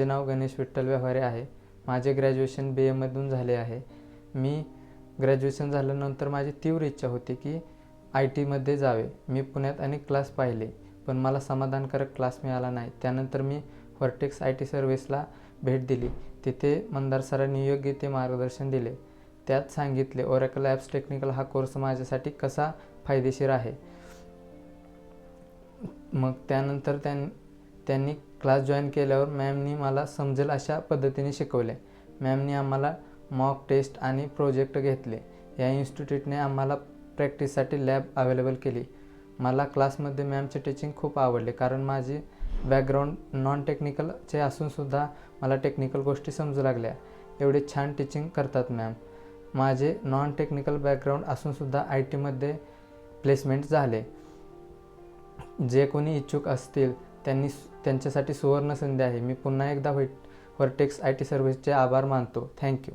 माझे नाव गणेश विठ्ठल व्यवहारे आहे. माझे ग्रॅज्युएशन BAमधून झाले आहे. मी ग्रॅज्युएशन झाल्यानंतर माझी तीव्र इच्छा होती की IT मध्ये जावे. मी पुण्यात अनेक क्लास पाहिले, पण मला समाधानकारक क्लास मिळाला नाही. त्यानंतर मी व्हर्टेक्स IT सर्व्हिसला भेट दिली. तिथे मंदार सरांनी योग्य ते मार्गदर्शन दिले. त्यात सांगितले ओरॅकल ॲप्स टेक्निकल हा कोर्स माझ्यासाठी कसा फायदेशीर आहे. मग त्यानंतर त्यांनी क्लास जॉईन केल्यावर मॅमनी मला समजेल अशा पद्धतीने शिकवले. मॅमनी आम्हाला मॉक टेस्ट आणि प्रोजेक्ट घेतले. या इन्स्टिट्यूटने आम्हाला प्रॅक्टिससाठी लॅब अवेलेबल केली. मला क्लासमध्ये मॅमचे टीचिंग खूप आवडले, कारण माझी बॅकग्राऊंड नॉन टेक्निकलचे असूनसुद्धा मला टेक्निकल गोष्टी समजू लागल्या. एवढे छान टीचिंग करतात मॅम. माझे नॉन टेक्निकल बॅकग्राऊंड असूनसुद्धा IT मध्ये प्लेसमेंट झाले. जे कोणी इच्छुक असतील त्यांच्यासाठी सुवर्ण संधी आहे. मी पुन्हा एकदा व्हर्टेक्स IT सर्व्हिसचे आभार मानतो. थँक्यू.